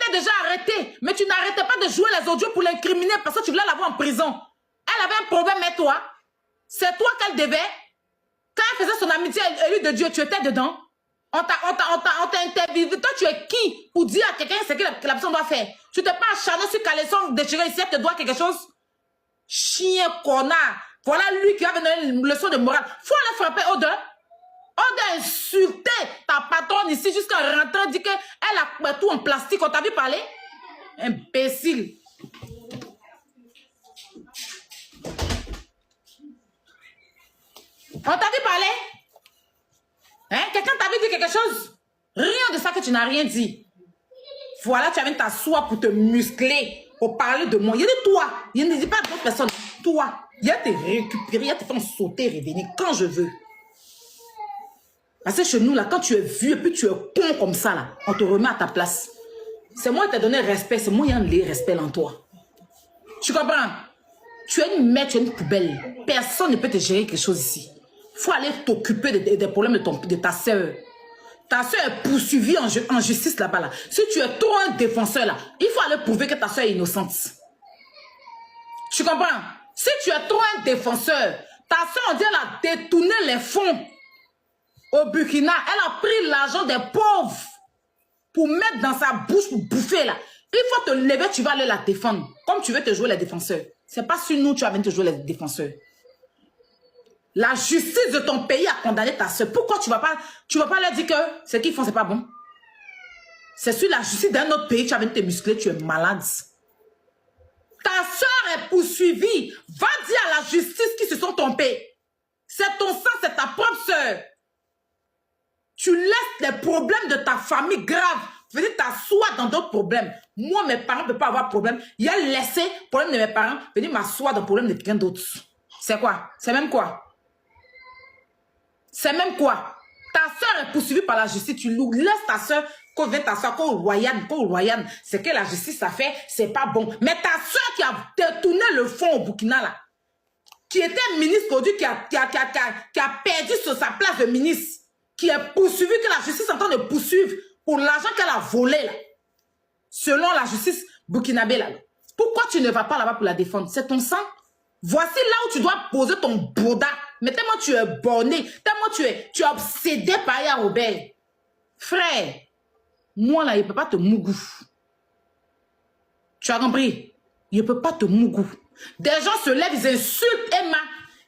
l'avais déjà arrêté. Mais tu n'arrêtais pas de jouer les audios pour l'incriminer parce que tu voulais l'avoir en prison. Elle avait un problème, mais toi, c'est toi qu'elle devait. Quand elle faisait son amitié élue de Dieu, tu étais dedans. On t'a interviewé. Toi, tu es qui pour dire à quelqu'un ce que la personne doit faire? Tu t'es pas acharné sur Caleçon déchiré ici, elle te doit quelque chose? Chien connard. Voilà lui qui va donner une leçon de morale. Faut aller frapper Ode. Ode a insulté ta patronne ici jusqu'à rentrer, dit qu'elle a tout en plastique. On t'a vu parler? Imbécile. On t'a vu parler? Hein? Quelqu'un t'a vu dire quelque chose? Rien de ça que tu n'as rien dit. Voilà, tu as même t'asseoir pour te muscler, pour parler de moi. Il y a de toi. Il ne dit pas d'autres personnes. Toi. Il y a te récupérer, il y a te faire sauter, revenir quand je veux. Parce que chez nous, là, quand tu es vieux et puis tu es con comme ça, là, on te remet à ta place. C'est moi qui t'ai donné respect. C'est moi qui ai un respect en toi. Tu comprends? Tu es une mère, tu es une poubelle. Personne ne peut te gérer quelque chose ici. Il faut aller t'occuper des problèmes de ta soeur. Ta soeur est poursuivie en justice là-bas. Là. Si tu es trop un défenseur, là, il faut aller prouver que ta soeur est innocente. Tu comprends? Si tu es trop un défenseur, ta soeur, on dit, elle a détourné les fonds au Burkina. Elle a pris l'argent des pauvres pour mettre dans sa bouche pour bouffer là. Il faut te lever, tu vas aller la défendre. Comme tu veux te jouer les défenseurs. C'est pas sur nous tu vas venir te jouer les défenseurs. La justice de ton pays a condamné ta soeur. Pourquoi tu vas pas leur dire que ce qu'ils font, c'est pas bon? C'est sur la justice d'un autre pays, tu vas venir te muscler, tu es malade. Ta soeur est poursuivie. Va dire à la justice qui se sont trompés. C'est ton sang, c'est ta propre soeur. Tu laisses les problèmes de ta famille graves venir t'asseoir dans d'autres problèmes. Moi, mes parents ne peuvent pas avoir de problème. Il a laissé le problème de mes parents venir m'asseoir dans le problème de quelqu'un d'autre. C'est quoi? C'est même quoi? C'est même quoi? Ta soeur est poursuivie par la justice. Tu laisses ta soeur qu'on vienne t'asseoir, qu'on royane. C'est que la justice a fait, c'est pas bon. Mais ta soeur qui a détourné le fonds au Burkina, là, qui était ministre aujourd'hui, qui a perdu sur sa place de ministre, qui est poursuivie, que la justice est en train de poursuivre pour l'argent qu'elle a volé, là, selon la justice burkinabé. Là. Pourquoi tu ne vas pas là-bas pour la défendre? C'est ton sang. Voici là où tu dois poser ton Bouddha. Mais tellement tu es borné, tellement tu es obsédé par Yaya Robert. Frère, moi là, il ne peut pas te mougou. Tu as compris? Il ne peut pas te mougou. Des gens se lèvent, ils insultent Emma.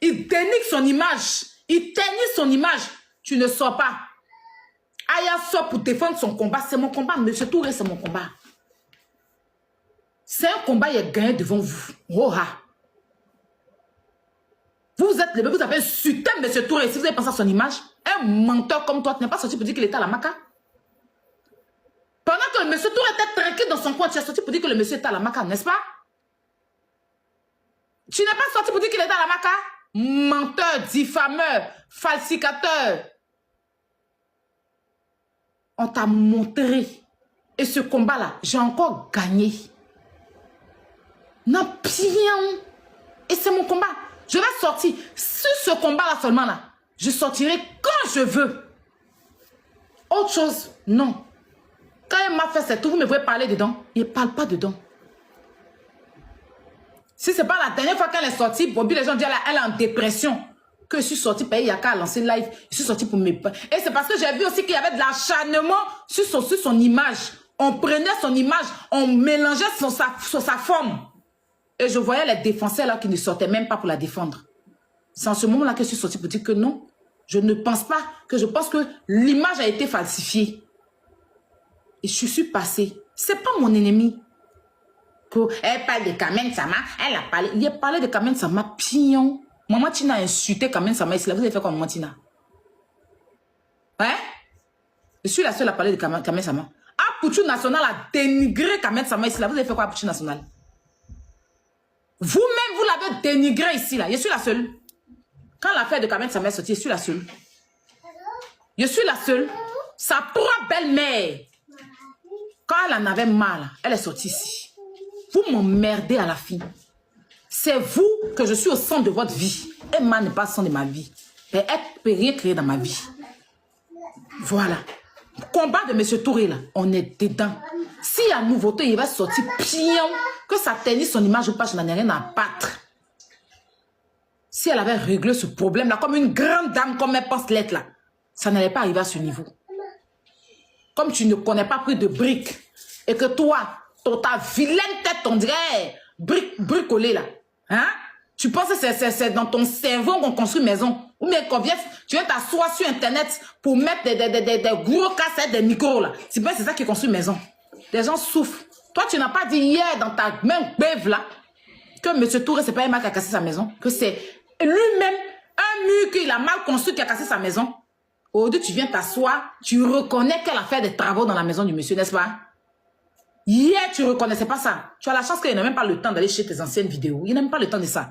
Ils dénigrent son image. Ils teignent son image. Tu ne sors pas. Aya sort pour défendre son combat. C'est mon combat. Monsieur Touré, c'est mon combat. C'est un combat, il est gagné devant vous. Roha. Vous êtes levé, vous avez insulté Monsieur Touré. Si vous avez pensé à son image, un menteur comme toi, tu n'es pas sorti pour dire qu'il était à la Maca. Pendant que Monsieur Touré était tranquille dans son coin, tu es sorti pour dire que le monsieur était à la Maca, n'est-ce pas? Tu n'es pas sorti pour dire qu'il était à la Maca? Menteur, diffameur, falsificateur. On t'a montré. Et ce combat-là, j'ai encore gagné. Non, bien. Et c'est mon combat. Je vais sortir. Sur ce combat-là seulement, là, je sortirai quand je veux. Autre chose, non. Quand elle m'a fait cette tour, vous me voyez parler dedans. Il ne parle pas dedans. Si ce n'est pas la dernière fois qu'elle est sortie, Bobby, les gens disent elle est en dépression. Que je suis sortie, il y a qu'à lancer live. Je suis sortie pour mes... Et c'est parce que j'ai vu aussi qu'il y avait de l'acharnement sur son image. On prenait son image, on mélangeait sur sa forme. Et je voyais les défenseurs là qui ne sortaient même pas pour la défendre. C'est en ce moment-là que je suis sortie pour dire que non. Je ne pense pas, que je pense que l'image a été falsifiée. Et je suis passée. C'est pas mon ennemi. Elle parle de Kamen Sama, elle a parlé. Il a parlé de Kamen Sama, pignon. Maman Tina a insulté Kamen Sama ici. Là, vous avez fait quoi, Maman Tina? Hein? Je suis la seule à parler de Kamen Sama. Apoutou National a dénigré Kamen Sama ici. Là, vous avez fait quoi, Apoutou National? Vous-même, vous l'avez dénigré ici. Là. Je suis la seule. Quand l'affaire de Kamen Sama est sortie, je suis la seule. Je suis la seule. Sa propre belle-mère. Quand elle en avait mal, elle est sortie ici. Vous m'emmerdez à la fin. C'est vous que je suis au centre de votre vie. Emma n'est pas au centre de ma vie. Et elle ne peut rien créer dans ma vie. Voilà. combat de M. Touré, là, on est dedans. S'il y a nouveauté, il va sortir pion, que ça ternisse son image ou pas, je n'en ai rien à battre. Si elle avait réglé ce problème-là, comme une grande dame, comme elle pense l'être là, ça n'allait pas arriver à ce niveau. Comme tu ne connais pas pris de briques, et que toi, ta vilaine tête, on dirait bricolée là, hein? Tu penses que c'est dans ton cerveau qu'on construit maison. Ou bien qu'on vient, tu viens t'asseoir sur Internet pour mettre des gros cassettes, des micros là. C'est bien, c'est ça qui construit maison. Les gens souffrent. Toi, tu n'as pas dit hier dans ta même bève là que M. Touré, c'est pas Emma qui a cassé sa maison. Que c'est lui-même, un mur qu'il a mal construit qui a cassé sa maison. Aujourd'hui, tu viens t'asseoir, tu reconnais qu'elle a fait des travaux dans la maison du monsieur, n'est-ce pas? Hier, tu ne reconnaissais pas ça. Tu as la chance qu'il n'a même pas le temps d'aller chez tes anciennes vidéos. Il n'a même pas le temps de ça.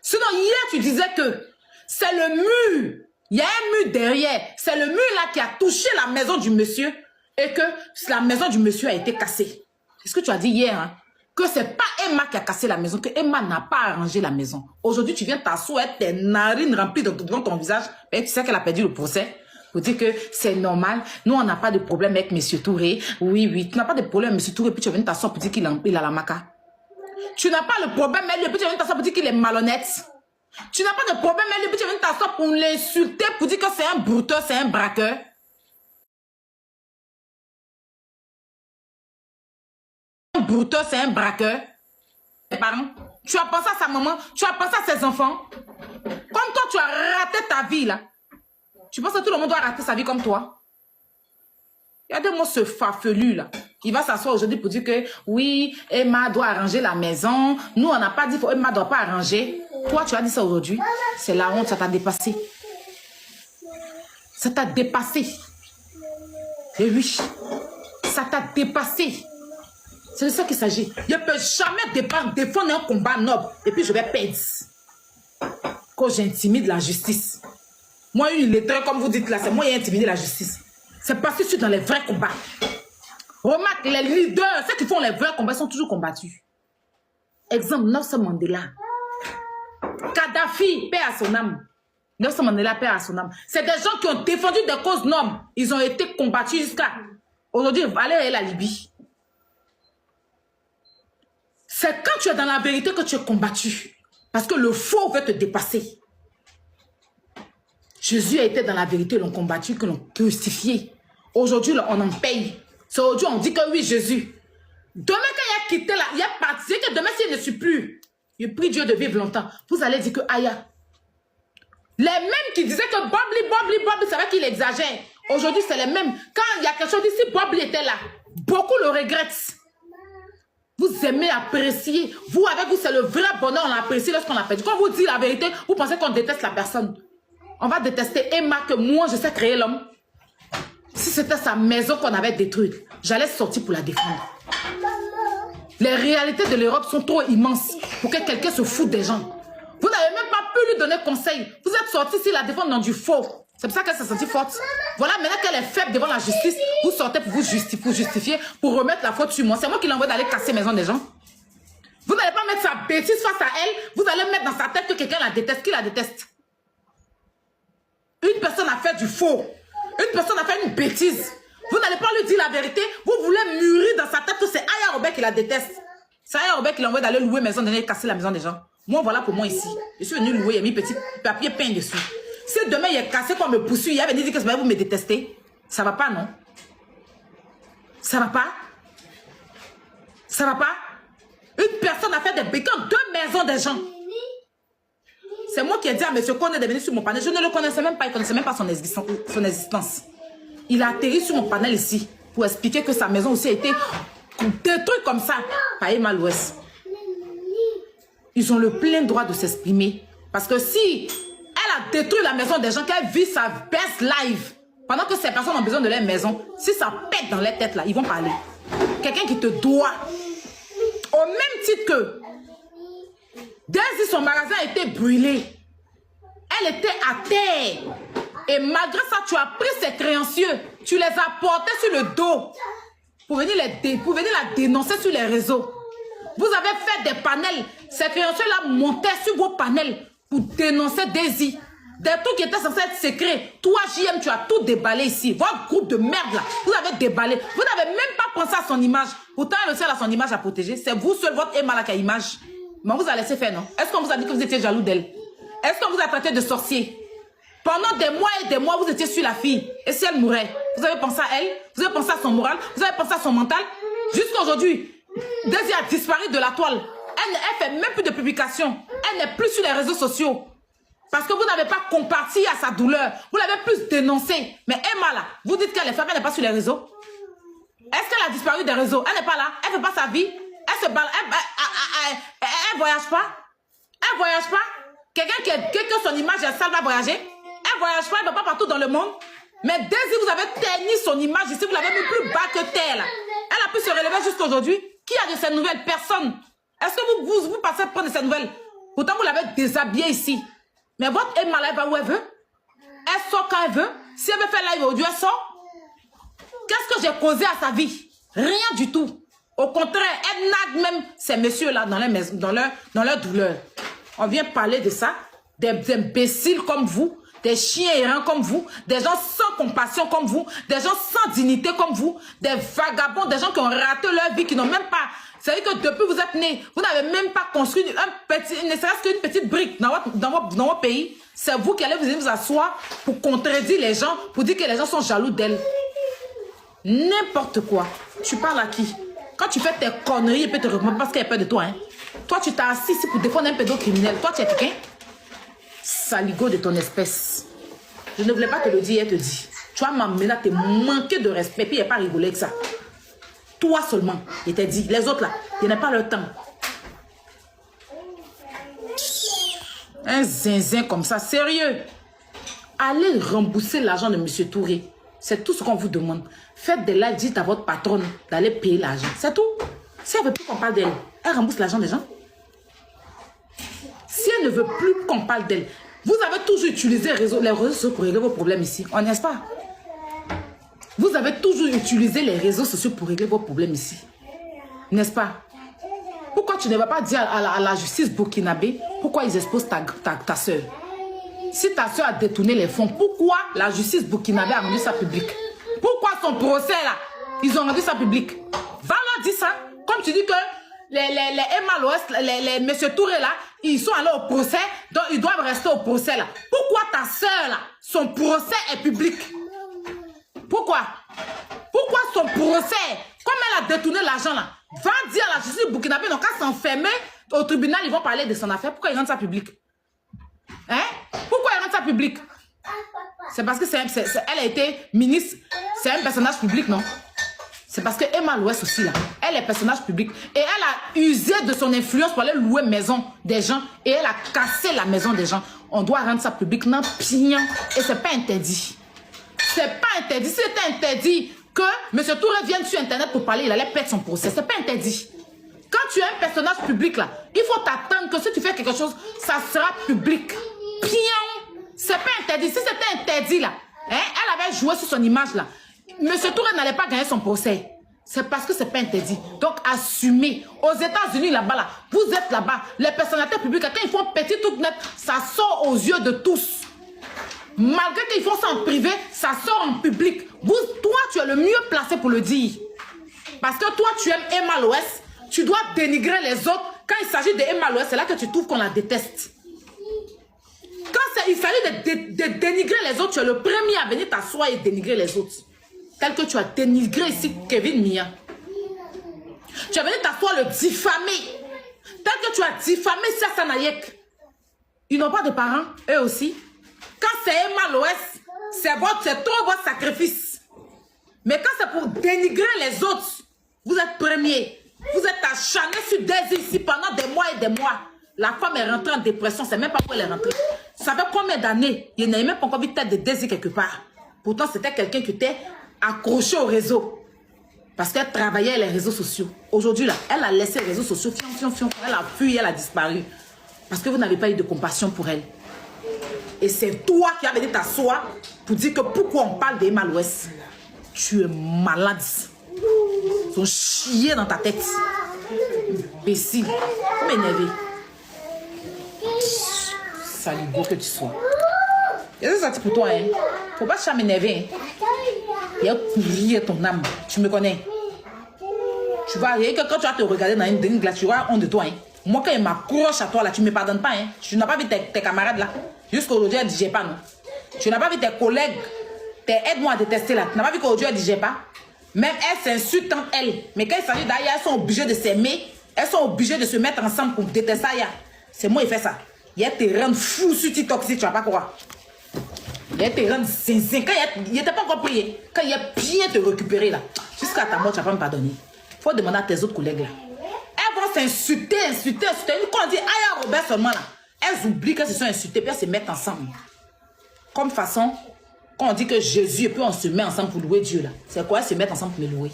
Sinon, hier, tu disais que c'est le mur. Il y a un mur derrière. C'est le mur là qui a touché la maison du monsieur et que la maison du monsieur a été cassée. C'est ce que tu as dit hier, hein? Que c'est pas Emma qui a cassé la maison, que Emma n'a pas arrangé la maison. Aujourd'hui, tu viens t'asseoir, tes narines remplies devant ton visage. Et tu sais qu'elle a perdu le procès. Pour dire que c'est normal. Nous, on n'a pas de problème avec M. Touré. Oui, oui. Tu n'as pas de problème avec M. Touré, puis tu viens t'asseoir pour dire qu'il a la maca. Tu n'as pas le problème avec lui, puis tu viens t'asseoir pour dire qu'il est malhonnête. Tu n'as pas de problème avec lui, puis tu viens t'asseoir pour l'insulter, pour dire que c'est un brouteur, c'est un braqueur. Un brouteur, c'est un braqueur. Pardon? Tu as pensé à sa maman, tu as pensé à ses enfants. Comme toi, tu as raté ta vie, là. Tu penses que tout le monde doit rater sa vie comme toi? Regardez-moi ce farfelu là. Il va s'asseoir aujourd'hui pour dire que oui, Emma doit arranger la maison. Nous, on n'a pas dit que Emma ne doit pas arranger. Toi, tu as dit ça aujourd'hui. C'est la honte, ça t'a dépassé. Ça t'a dépassé. Et oui, ça t'a dépassé. C'est de ça qu'il s'agit. Je ne peux jamais défendre un combat noble et puis je vais perdre. Quand j'intimide la justice. Moi, une lettre, comme vous dites là, c'est moi qui ai intimidé la justice. C'est parce que je suis dans les vrais combats. Remarque, les leaders, ceux qui font les vrais combats, sont toujours combattus. Exemple, Nelson Mandela. Kadhafi, paix à son âme. Nelson Mandela, paix à son âme. C'est des gens qui ont défendu des causes nobles. Ils ont été combattus jusqu'à... Aujourd'hui, allez la Libye. C'est quand tu es dans la vérité que tu es combattu. Parce que le faux veut te dépasser. Jésus a été dans la vérité, l'ont combattu, que l'ont crucifié. Aujourd'hui, on en paye. C'est aujourd'hui, on dit que oui, Jésus. Demain, quand il a quitté là, il a parti, que demain, s'il ne suit plus, je prie Dieu de vivre longtemps. Vous allez dire que Aya. Les mêmes qui disaient que Bobli, c'est vrai qu'il exagère. Aujourd'hui, c'est les mêmes. Quand il y a quelque chose ici, Bobli était là. Beaucoup le regrettent. Vous aimez apprécier. Vous, avec vous, c'est le vrai bonheur, on l'apprécie lorsqu'on l'a perdu. Quand on vous dit la vérité, vous pensez qu'on déteste la personne. On va détester Emma, que moi, je sais créer l'homme. Si c'était sa maison qu'on avait détruite, j'allais sortir pour la défendre. Les réalités de l'Europe sont trop immenses pour que quelqu'un se foute des gens. Vous n'avez même pas pu lui donner conseil. Vous êtes sorti ici la défendre dans du faux. C'est pour ça qu'elle s'est sentie forte. Voilà, maintenant qu'elle est faible devant la justice, vous sortez pour vous justifier, pour remettre la faute sur moi. C'est moi qui l'envoie d'aller casser les maisons des gens. Vous n'allez pas mettre sa bêtise face à elle. Vous allez mettre dans sa tête que quelqu'un la déteste. Qui la déteste? Une personne a fait du faux. Une personne a fait une bêtise. Vous n'allez pas lui dire la vérité. Vous voulez mûrir dans sa tête que c'est Aya Robert qui la déteste. C'est Aya Robert qui l'envoie d'aller louer maison, d'aller casser la maison des gens. Moi, voilà pour moi ici. Je suis venu louer, il y a mis petit papier peint dessus. Si demain il est cassé qu'on me poursuit, il y a venu dire que vous me détestez. Ça va pas, non? Ça va pas? Ça va pas? Une personne a fait des béquilles, 2 maisons des gens. C'est moi qui ai dit à monsieur qu'on est devenu sur mon panel. Je ne le connaissais même pas, il ne connaissait même pas son existence. Il a atterri sur mon panel ici pour expliquer que sa maison aussi a été détruite comme ça par Emma l'Ouest. Ils ont le plein droit de s'exprimer. Parce que si elle a détruit la maison des gens, qu'elle vit sa best life, pendant que ces personnes ont besoin de leur maison, si ça pète dans les têtes là, ils vont parler. Quelqu'un qui te doit, au même titre que Daisy, son magasin a été brûlé. Elle était à terre. Et malgré ça, tu as pris ses créanciers. Tu les as portés sur le dos. Pour venir la dénoncer sur les réseaux. Vous avez fait des panels. Ces créanciers-là montaient sur vos panels pour dénoncer Daisy. Des trucs qui étaient censés être secrets. Toi, JM, tu as tout déballé ici. Votre groupe de merde là, vous avez déballé. Vous n'avez même pas pensé à son image. Pourtant, elle aussi a son image à protéger. C'est vous seul, votre Emma là qui a image. Mais on vous a laissé faire, non? Est-ce qu'on vous a dit que vous étiez jaloux d'elle? Est-ce qu'on vous a traité de sorcier? Pendant des mois et des mois, vous étiez sur la fille. Et si elle mourait, vous avez pensé à elle? Vous avez pensé à son moral? Vous avez pensé à son mental? Jusqu'à aujourd'hui, Daisy a disparu de la toile. Elle fait même plus de publications. Elle n'est plus sur les réseaux sociaux. Parce que vous n'avez pas comparti à sa douleur. Vous l'avez plus dénoncée. Mais Emma, là, vous dites qu'elle est femme, elle n'est pas sur les réseaux. Est-ce qu'elle a disparu des réseaux? Elle n'est pas là. Elle ne fait pas sa vie. Elle se balade. Elle voyage pas. Elle voyage pas. Quelqu'un qui a son image est sale va voyager. Elle voyage pas. Elle ne va pas partout dans le monde. Mais Daisy, vous avez terni son image ici. Vous l'avez mis plus bas que terre. Là. Elle a pu se relever jusqu'à aujourd'hui. Qui a de ces nouvelles? Personne. Est-ce que vous passez prendre de ces nouvelles? Pourtant, vous l'avez déshabillée ici. Mais votre Emma, elle va où elle veut. Elle sort quand elle veut. Si elle veut faire live audio, elle sort. Qu'est-ce que j'ai causé à sa vie? Rien du tout. Au contraire, elle nague même ces messieurs-là dans leur douleur. On vient parler de ça. Des imbéciles comme vous. Des chiens errants comme vous. Des gens sans compassion comme vous. Des gens sans dignité comme vous. Des vagabonds, des gens qui ont raté leur vie, qui n'ont même pas... C'est-à-dire que depuis que vous êtes nés, vous n'avez même pas construit ne serait-ce qu'une petite brique dans votre pays. C'est vous qui allez vous asseoir pour contredire les gens, pour dire que les gens sont jaloux d'elle. N'importe quoi. Tu parles à qui? Quand tu fais tes conneries, il peut te répondre parce qu'il a peur de toi. Hein. Toi, tu t'as assis ici pour défendre un pédocriminel. Toi, tu es quelqu'un? Saligo de ton espèce. Je ne voulais pas te le dire, elle te dit. Tu vas m'amener là, t'es manqué de respect, puis il n'y a pas rigolé avec ça. Toi seulement, il t'a dit. Les autres là, il n'y a pas leur temps. Un zinzin comme ça, sérieux. Allez rembourser l'argent de M. Touré. C'est tout ce qu'on vous demande. Faites des lives, dites à votre patronne d'aller payer l'argent. C'est tout. Si elle ne veut plus qu'on parle d'elle, elle rembourse l'argent des gens. Si elle ne veut plus qu'on parle d'elle, vous avez toujours utilisé les réseaux sociaux pour régler vos problèmes ici. N'est-ce pas? Vous avez toujours utilisé les réseaux sociaux pour régler vos problèmes ici. N'est-ce pas? Pourquoi tu ne vas pas dire à la justice burkinabé pourquoi ils exposent ta soeur? Si ta soeur a détourné les fonds, pourquoi la justice burkinabé a rendu ça public? Pourquoi son procès là, ils ont rendu ça public? Va leur dire ça. Comme tu dis que les Emma l'Ouest, les M. Touré là, ils sont allés au procès, donc ils doivent rester au procès là. Pourquoi ta soeur là, son procès est public? Pourquoi? Pourquoi son procès, comme elle a détourné l'argent là, va dire à la justice burkinabé, donc qu'à s'enfermer au tribunal, ils vont parler de son affaire. Pourquoi ils rendent ça public? Hein? Pourquoi ils rendent ça public? C'est parce que elle a été ministre, c'est un personnage public, non? C'est parce que Emma l'Ouest aussi là, elle est personnage public. Et elle a usé de son influence pour aller louer maison des gens. Et elle a cassé la maison des gens. On doit rendre ça public, non? Pignon. Et c'est pas interdit. C'est pas interdit. Si c'était interdit que M. Touré vienne sur Internet pour parler, il allait perdre son procès. C'est pas interdit. Quand tu es un personnage public là, il faut t'attendre que si tu fais quelque chose, ça sera public. Pion. C'est pas interdit. Si c'était interdit là, hein, elle avait joué sur son image là. M. Touré n'allait pas gagner son procès. C'est parce que c'est pas interdit. Donc assumez. Aux États-Unis là-bas là, vous êtes là-bas. Les personnalités publiques, quand ils font petit tout net, ça sort aux yeux de tous. Malgré qu'ils font ça en privé, ça sort en public. Toi, tu es le mieux placé pour le dire. Parce que toi, tu aimes Emma l'Ouest. Tu dois dénigrer les autres. Quand il s'agit d'Emma l'Ouest, c'est là que tu trouves qu'on la déteste. Quand il s'agit de dénigrer les autres, tu es le premier à venir t'asseoir et dénigrer les autres. Tel que tu as dénigré ici Kevin Mia. Tu es venu t'asseoir le diffamer. Tel que tu as diffamé Sersa Nayek. Ils n'ont pas de parents, eux aussi. Quand c'est Emma l'Ouest, c'est trop votre sacrifice. Mais quand c'est pour dénigrer les autres, vous êtes premier. Vous êtes acharné sur Daisy ici pendant des mois et des mois. La femme est rentrée en dépression, c'est même pas où elle est rentrée. Ça fait combien d'années? Il n'a même pas encore vu tête de Daisy quelque part. Pourtant, c'était quelqu'un qui était accroché au réseau. Parce qu'elle travaillait les réseaux sociaux. Aujourd'hui, là, elle a laissé les réseaux sociaux. Elle a fui, elle a disparu. Parce que vous n'avez pas eu de compassion pour elle. Et c'est toi qui as venu t'asseoir pour dire que pourquoi on parle d'Emma l'Ouest. Tu es malade. Ils ont chié dans ta tête. Imbécile. Faut m'énerver. Saligo que tu sois. c'est sorti pour toi, hein. Faut pas m'énerver, hein. Il y a pourri ton âme. Tu me connais. Tu vois, quand tu vas te regarder dans une glace, tu vois honte de toi, hein. Moi, quand il m'accroche à toi, là, tu ne me pardonnes pas, hein. Tu n'as pas vu tes camarades, là. Jusqu'aujourd'hui, elle ne digère pas, non. Tu n'as pas vu tes collègues. Aide-moi à détester, là. Tu n'as pas vu qu'aujourd'hui, elle ne digère pas. Même elles s'insultent entre elles. Mais quand il s'agit d'ailleurs, elles sont obligées de s'aimer. Elles sont obligées de se mettre ensemble pour détester ça. C'est moi qui fais ça. Il y a te rendre fou sur TikTok si tu vas pas croire. Il y a te rendre zinzin. Quand il n'était pas encore prié. Quand il y a bien te récupérer, là. Jusqu'à ta mort, tu ne vas pas me pardonner. Il faut demander à tes autres collègues, là. Elles vont s'insulter. Quand on dit Aya Robert seulement, là, elles oublient qu'elles se sont insultées, puis elles se mettent ensemble. Comme façon, quand on dit que Jésus, et puis on se met ensemble pour louer Dieu, là. C'est quoi se mettre ensemble pour me louer?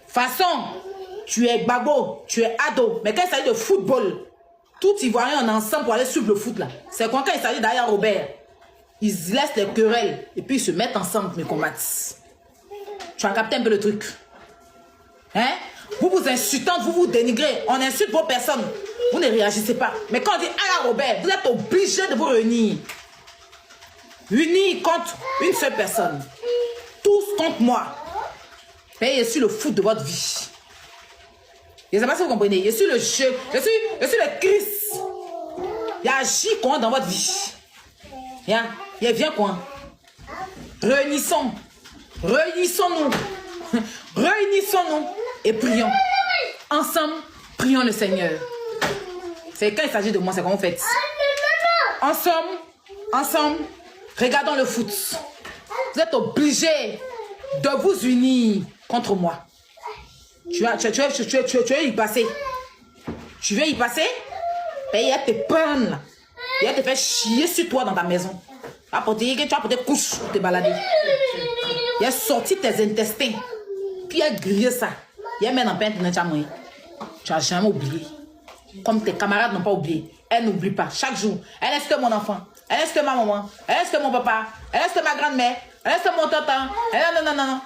Façon, tu es babo, tu es ado, mais quand il s'agit de football, tout Ivoirien en ensemble pour aller suivre le foot, là. C'est quand il s'agit d'Aya Robert, ils laissent les querelles, et puis ils se mettent ensemble pour me combattre. Tu as capté un peu le truc? Hein? Vous vous insultez, vous vous dénigrez, on insulte vos personnes, vous ne réagissez pas. Mais quand on dit Aya Robert, vous êtes obligés de vous réunir. Unis contre une seule personne. Tous contre moi. Mais je suis le foot de votre vie. Je ne sais pas si vous comprenez. Je suis le jeu. Je suis le Christ. Il y a agit quoi dans votre vie. Il y a bien quoi. Réunissons. Réunissons-nous. Réunissons-nous et prions. Ensemble, prions le Seigneur. C'est quand il s'agit de moi, c'est comment vous faites. Ensemble, regardons le foot. Vous êtes obligés de vous unir contre moi. Tu veux y passer. Tu veux y passer? Et il va te prendre. Il va te faire chier sur toi dans ta maison. Tu vas porter couche pour te balader. Il a sorti tes intestins. Puis il a grillé ça. Il a mis dans le pain. Tu n'as jamais oublié. Comme tes camarades n'ont pas oublié. Elle n'oublie pas. Chaque jour. Elle est mon enfant. Elle est ma maman. Elle est mon papa. Elle est ma grand-mère. Elle est mon tonton. Non.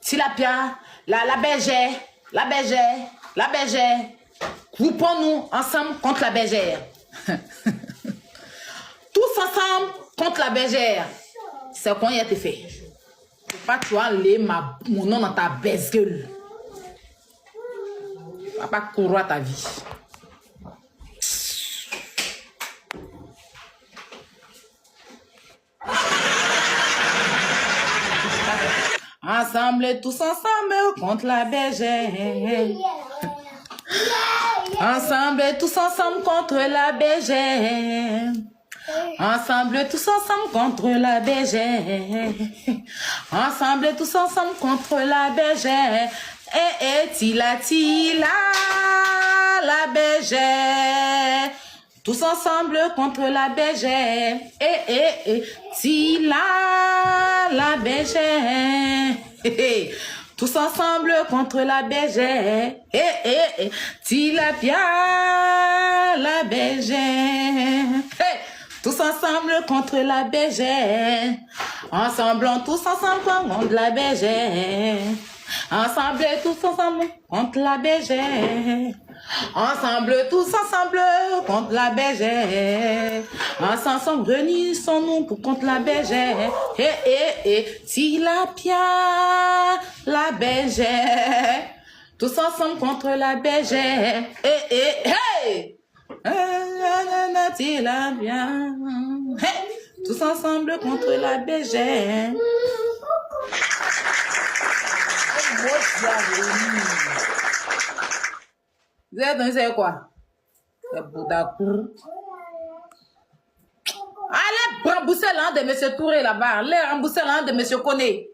Tilapia. La bergère. Groupons-nous ensemble contre la bergère. Tous ensemble contre la bergère. C'est quoi il a été fait. Faut pas tu vas aller mon nom dans ta baisse-gueule. Tu vas pas courir ta vie. Ensemble, tous ensemble contre la bergère. Ensemble, tous ensemble contre la bergère. Ensemble, tous ensemble contre la bergère. Ensemble, tous ensemble contre la bergère. Tila, la bergère. Tous ensemble contre la bergère. Tila, la bergère. Tous ensemble contre la bergère. Tilapia, la bergère. Tous ensemble contre la bergère. Ensemble, tous ensemble contre la bergère. Ensemble, tous ensemble contre la bergère. Ensemble, tous ensemble contre la bergère. Ensemble, réunissons-nous pour contre la bergère. Tilapia, la bergère. Tous ensemble contre la bergère. Tilapia. Tous ensemble contre la bergère. Vous êtes quoi? C'est Boudakou. Allez, rembourser l'un de M. Touré là-bas. Allez, rembourser l'un de M. Koné.